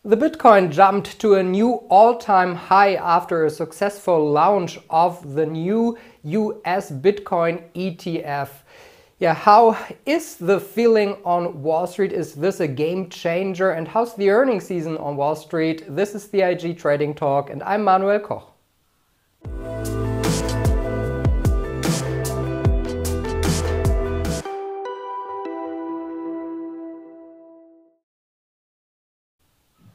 The Bitcoin jumped to a new all-time high after a successful launch of the new US Bitcoin ETF. Yeah, how is the feeling on Wall Street? Is this a game changer? And how's the earnings season on Wall Street? This is the IG Trading Talk and I'm Manuel Koch.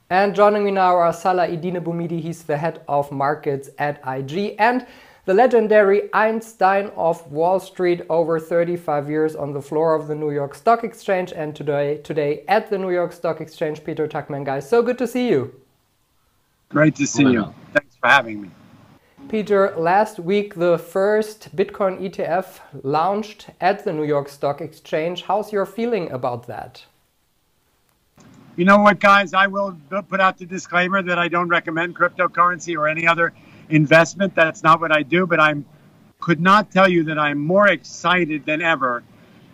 And joining me now are Salah Boumidi, he's the head of markets at IG, and the legendary Einstein of Wall Street, over 35 years on the floor of the New York Stock Exchange and today at the New York Stock Exchange, Bito Tuchman. Guys, so good to see you. Great to see you. Thanks for having me. Peter, last week the first Bitcoin ETF launched at the New York Stock Exchange. How's your feeling about that? You know what, guys, I will put out the disclaimer that I don't recommend cryptocurrency or any other investment. That's not what I do, but could not tell you that I'm more excited than ever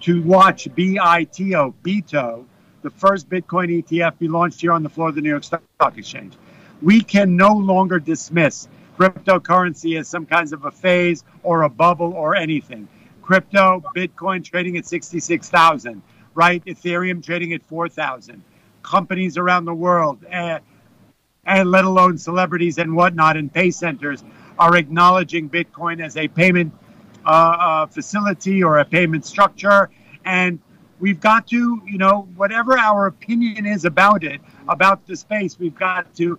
to watch Bito, the first Bitcoin ETF, be launched here on the floor of the New York Stock Exchange. We can no longer dismiss cryptocurrency as some kinds of a phase or a bubble or anything. Crypto, Bitcoin trading at 66,000, right? Ethereum trading at 4,000. Companies around the world, and let alone celebrities and whatnot, and pay centers are acknowledging Bitcoin as a payment facility or a payment structure. And we've got to, you know, whatever our opinion is about it, about the space, we've got to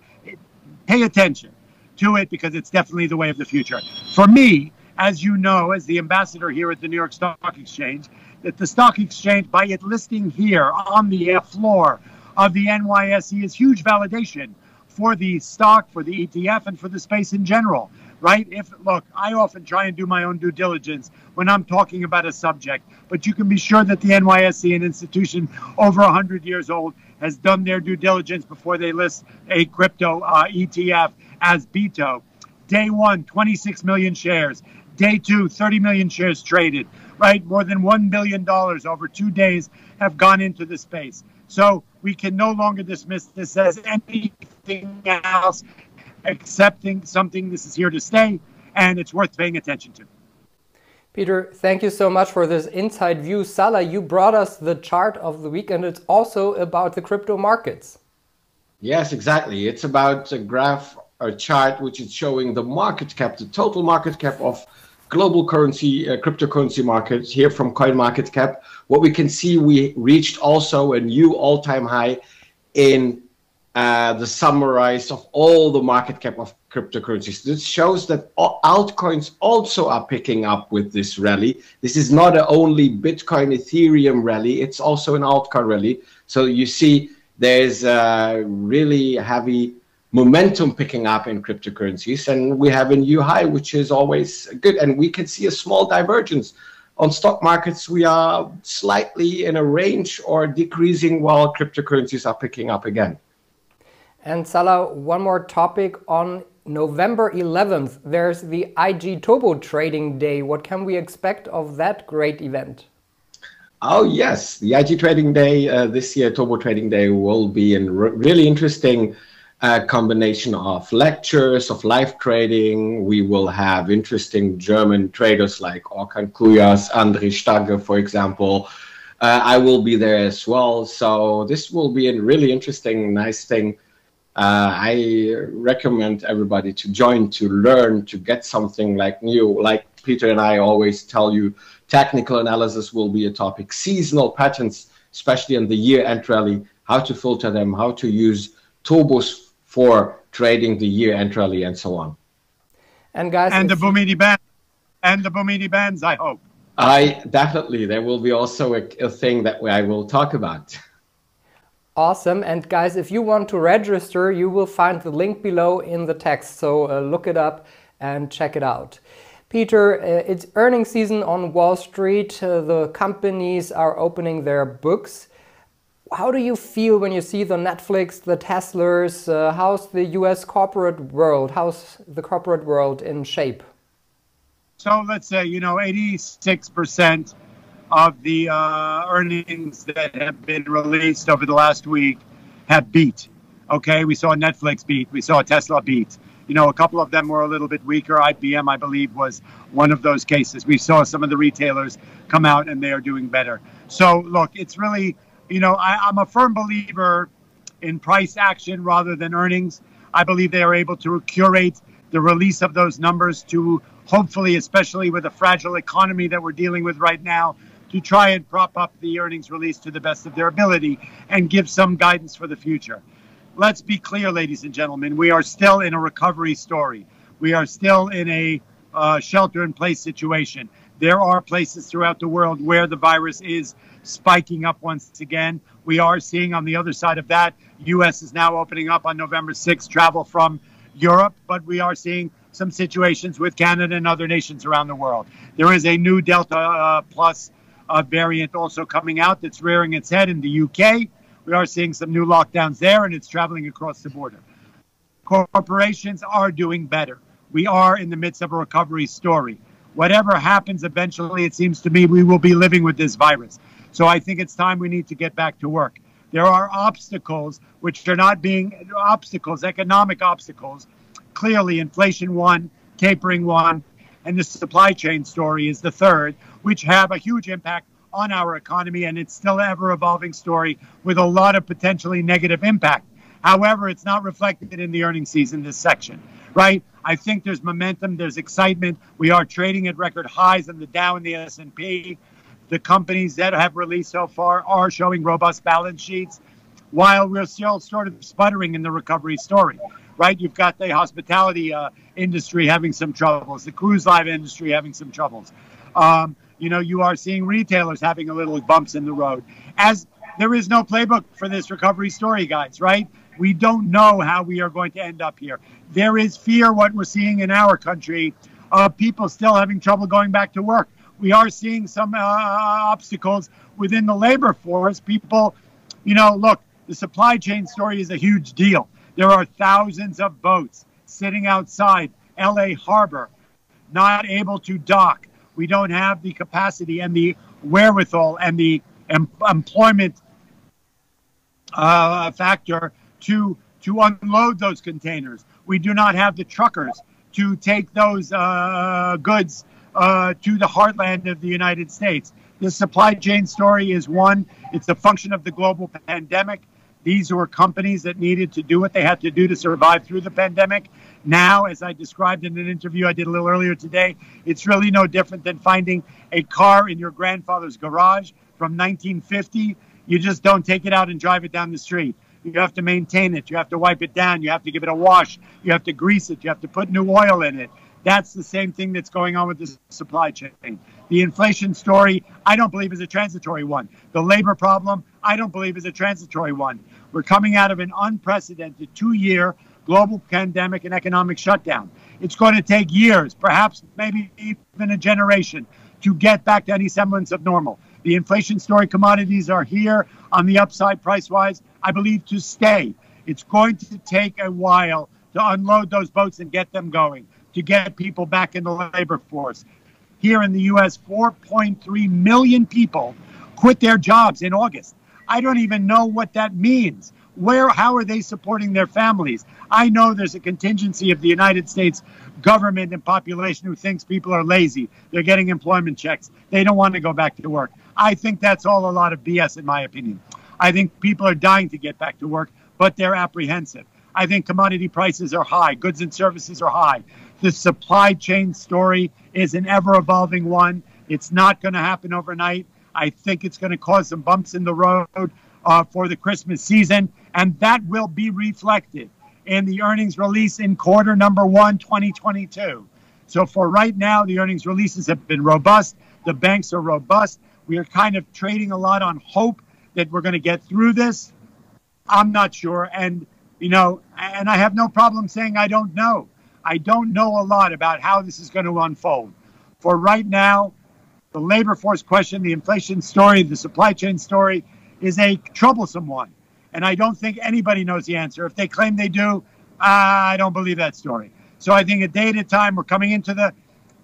pay attention to it because it's definitely the way of the future. For me, as you know, as the ambassador here at the New York Stock Exchange, that the stock exchange, by it listing here on the floor of the NYSE, is huge validation for the stock, for the ETF, and for the space in general, right? Look, I often try and do my own due diligence when I'm talking about a subject, but you can be sure that the NYSE, an institution over 100 years old, has done their due diligence before they list a crypto ETF as Bito. Day one, 26 million shares. Day two, 30 million shares traded, right? More than $1 billion over 2 days have gone into the space. So we can no longer dismiss this as anything else, accepting something. This is here to stay, and it's worth paying attention to. Peter, thank you so much for this inside view. Salah, you brought us the chart of the week, and it's also about the crypto markets. Yes, exactly. It's about a graph, a chart, which is showing the market cap, the total market cap of global currency, cryptocurrency markets here from CoinMarketCap. What we can see, we reached also a new all-time high in the summarized of all the market cap of cryptocurrencies. This shows that altcoins also are picking up with this rally. This is not a only Bitcoin, Ethereum rally, it's also an altcoin rally. So you see there's a really heavy momentum picking up in cryptocurrencies, and we have a new high, which is always good. And we can see a small divergence. On stock markets, we are slightly in a range or decreasing while cryptocurrencies are picking up again. And Salah, one more topic. On November 11th, there's the IG Turbo Trading Day. What can we expect of that great event? Oh, yes. The IG Trading Day, this year, Turbo Trading Day, will be a really interesting combination of lectures, of live trading. We will have interesting German traders like Orkan Kuyas, André Stagge, for example. I will be there as well. So this will be a really interesting, nice thing. I recommend everybody to join, to learn, to get something like new. Like Peter and I always tell you, technical analysis will be a topic. Seasonal patterns, especially in the year-end rally, how to filter them, how to use turbos for trading the year-end rally, and so on. And guys, and the Boumidi band, and the Boumidi bands, I hope. Definitely, there will be also a thing that I will talk about. Awesome. And guys, if you want to register, you will find the link below in the text. So look it up and check it out. Peter, it's earnings season on Wall Street. The companies are opening their books. How do you feel when you see the Netflix, the Teslas? How's the US corporate world? How's the corporate world in shape? So let's say, you know, 86% of the earnings that have been released over the last week have beat. Okay, we saw a Netflix beat. We saw a Tesla beat. You know, a couple of them were a little bit weaker. IBM, I believe, was one of those cases. We saw some of the retailers come out and they are doing better. So, look, it's really, you know, I'm a firm believer in price action rather than earnings. I believe they are able to curate the release of those numbers to hopefully, especially with a fragile economy that we're dealing with right now, to try and prop up the earnings release to the best of their ability and give some guidance for the future. Let's be clear, ladies and gentlemen, we are still in a recovery story. We are still in a shelter-in-place situation. There are places throughout the world where the virus is spiking up once again. We are seeing on the other side of that, U.S. is now opening up on November 6th, travel from Europe, but we are seeing some situations with Canada and other nations around the world. There is a new Delta plus variant also coming out that's rearing its head in the UK. We are seeing some new lockdowns there, and it's traveling across the border. Corporations are doing better. We are in the midst of a recovery story. Whatever happens eventually, it seems to me we will be living with this virus. So I think it's time we need to get back to work. There are obstacles which are not being obstacles, economic obstacles. Clearly, inflation one, tapering one, and the supply chain story is the third, which have a huge impact on our economy, and it's still an ever-evolving story with a lot of potentially negative impact. However, it's not reflected in the earnings season, this section, right? I think there's momentum, there's excitement. We are trading at record highs in the Dow and the S&P. The companies that have released so far are showing robust balance sheets, while we're still sort of sputtering in the recovery story, right? You've got the hospitality industry having some troubles, the cruise line industry having some troubles. You know, you are seeing retailers having a little bumps in the road. As there is no playbook for this recovery story, guys, right? We don't know how we are going to end up here. There is fear, what we're seeing in our country, of people still having trouble going back to work. We are seeing some obstacles within the labor force. People, you know, look, the supply chain story is a huge deal. There are thousands of boats sitting outside LA Harbor, not able to dock. We don't have the capacity and the wherewithal and the employment factor to unload those containers. We do not have the truckers to take those goods to the heartland of the United States. The supply chain story is one. It's a function of the global pandemic. These were companies that needed to do what they had to do to survive through the pandemic. Now, as I described in an interview I did a little earlier today, it's really no different than finding a car in your grandfather's garage from 1950. You just don't take it out and drive it down the street. You have to maintain it. You have to wipe it down. You have to give it a wash. You have to grease it. You have to put new oil in it. That's the same thing that's going on with the supply chain. The inflation story, I don't believe is a transitory one. The labor problem, I don't believe is a transitory one. We're coming out of an unprecedented 2-year global pandemic and economic shutdown. It's going to take years, perhaps maybe even a generation, to get back to any semblance of normal. The inflation story, commodities are here on the upside price-wise, I believe, to stay. It's going to take a while to unload those boats and get them going, to get people back in the labor force. Here in the U.S., 4.3 million people quit their jobs in August. I don't even know what that means. How are they supporting their families? I know there's a contingency of the United States government and population who thinks people are lazy. They're getting employment checks. They don't want to go back to work. I think that's all a lot of BS, in my opinion. I think people are dying to get back to work, but they're apprehensive. I think commodity prices are high. Goods and services are high. The supply chain story is an ever-evolving one. It's not going to happen overnight. I think it's going to cause some bumps in the road for the Christmas season, and that will be reflected in the earnings release in quarter number 1, 2022. So for right now, the earnings releases have been robust. The banks are robust. We are kind of trading a lot on hope that we're going to get through this. I'm not sure. And, you know, and I have no problem saying I don't know. I don't know a lot about how this is going to unfold. For right now, the labor force question, the inflation story, the supply chain story is a troublesome one. And I don't think anybody knows the answer. If they claim they do, I don't believe that story. So I think a day at a time, we're coming into the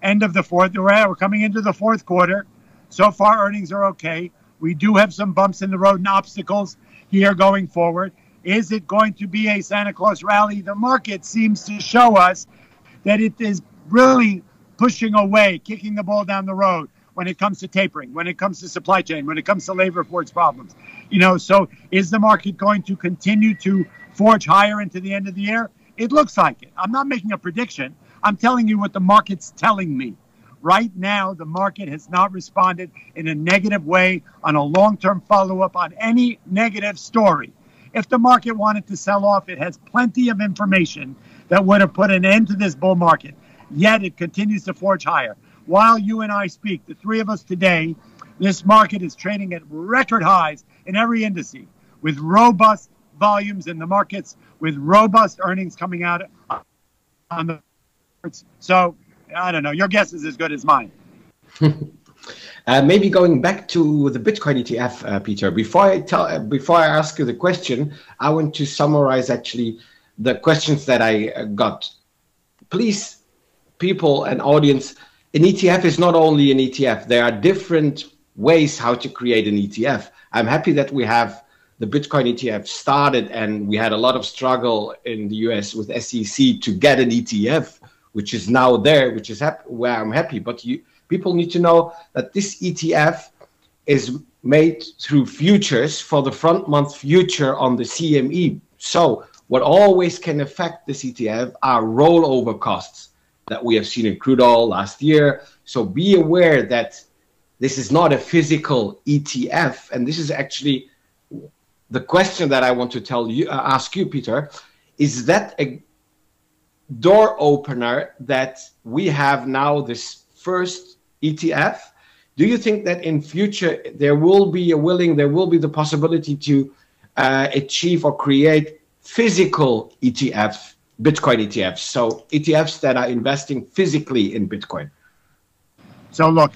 end of the fourth. We're coming into the fourth quarter. So far, earnings are okay. We do have some bumps in the road and obstacles here going forward. Is it going to be a Santa Claus rally? The market seems to show us that it is really pushing away, kicking the ball down the road when it comes to tapering, when it comes to supply chain, when it comes to labor force problems. You know, so is the market going to continue to forge higher into the end of the year? It looks like it. I'm not making a prediction. I'm telling you what the market's telling me. Right now, the market has not responded in a negative way on a long-term follow-up on any negative story. If the market wanted to sell off, it has plenty of information that would have put an end to this bull market. Yet it continues to forge higher. While you and I speak, the three of us today, this market is trading at record highs in every indice, with robust volumes in the markets, with robust earnings coming out on the markets. So, I don't know. Your guess is as good as mine. Maybe going back to the Bitcoin ETF, Peter. Before I ask you the question, I want to summarize actually the questions that I got. Please, people and audience, an ETF is not only an ETF. There are different ways how to create an ETF. I'm happy that we have the Bitcoin ETF started, and we had a lot of struggle in the US with SEC to get an ETF, which is now there, which is where I'm happy. But people need to know that this ETF is made through futures for the front month future on the CME. So what always can affect this ETF are rollover costs that we have seen in crude oil last year. So be aware that this is not a physical ETF. And this is actually the question that I want to ask you, Peter. Is that a door opener that we have now this first ETF? Do you think that in future there will be the possibility to achieve or create physical ETFs, Bitcoin ETFs, so ETFs that are investing physically in Bitcoin? So look,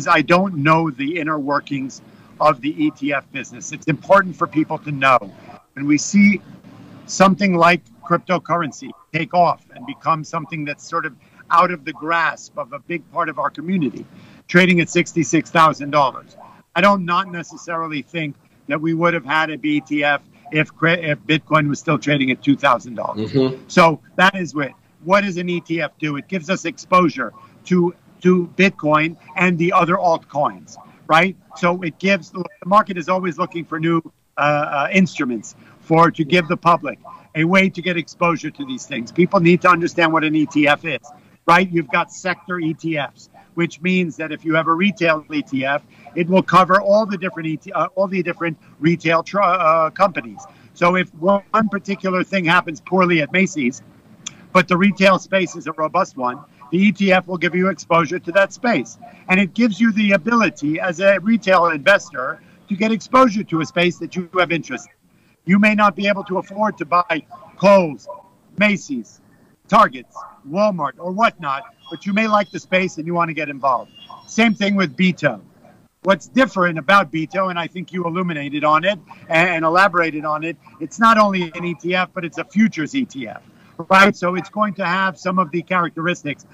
I don't know the inner workings of the ETF business. It's important for people to know. When we see something like cryptocurrency take off and become something that's sort of out of the grasp of a big part of our community, trading at $66,000. I don't not necessarily think that we would have had a BTF if Bitcoin was still trading at $2,000. Mm-hmm. So that is what does an ETF do? It gives us exposure to Bitcoin and the other altcoins, right? So it gives, the market is always looking for new instruments to give the public a way to get exposure to these things. People need to understand what an ETF is, right? You've got sector ETFs, which means that if you have a retail ETF, it will cover all the different retail companies. So if one particular thing happens poorly at Macy's, but the retail space is a robust one, the ETF will give you exposure to that space. And it gives you the ability as a retail investor to get exposure to a space that you have interest in. You may not be able to afford to buy Kohl's, Macy's, Targets, Walmart, or whatnot, but you may like the space and you want to get involved. Same thing with Bito. What's different about Bito, and I think you illuminated on it and elaborated on it, it's not only an ETF, but it's a futures ETF, right? So it's going to have some of the characteristics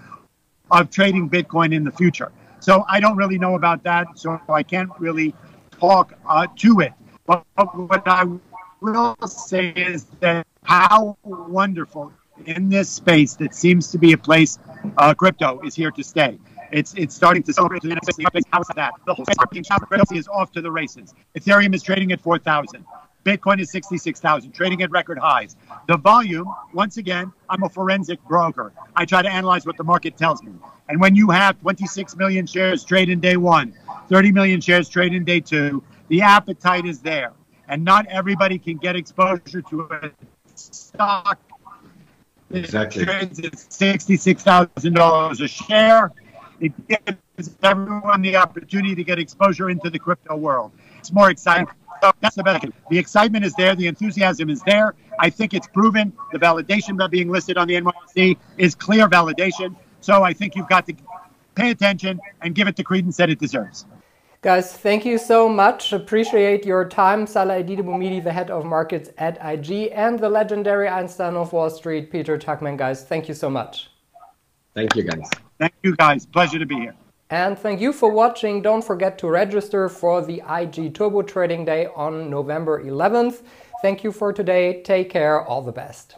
of trading Bitcoin in the future. So I don't really know about that, so I can't really talk to it. But what I will say is that how wonderful in this space that seems to be a place, crypto is here to stay. It's starting to celebrate. How's that? The whole crypto is off to the races. Ethereum is trading at 4,000. Bitcoin is 66,000, trading at record highs. The volume, once again, I'm a forensic broker. I try to analyze what the market tells me. And when you have 26 million shares trade in day one, 30 million shares trade in day two, the appetite is there. And not everybody can get exposure to a stock that trades at $66,000 a share. It gives everyone the opportunity to get exposure into the crypto world. It's more exciting. So that's the benefit. The excitement is there. The enthusiasm is there. I think it's proven. The validation by being listed on the NYSE is clear validation. So I think you've got to pay attention and give it the credence that it deserves. Guys, thank you so much. Appreciate your time. Salah Edidibumidi, the head of markets at IG, and the legendary Einstein of Wall Street, Peter Tuchman. Guys, thank you so much. Thank you, guys. Thank you, guys. Pleasure to be here. And thank you for watching. Don't forget to register for the IG Turbo Trading Day on November 11th. Thank you for today. Take care. All the best.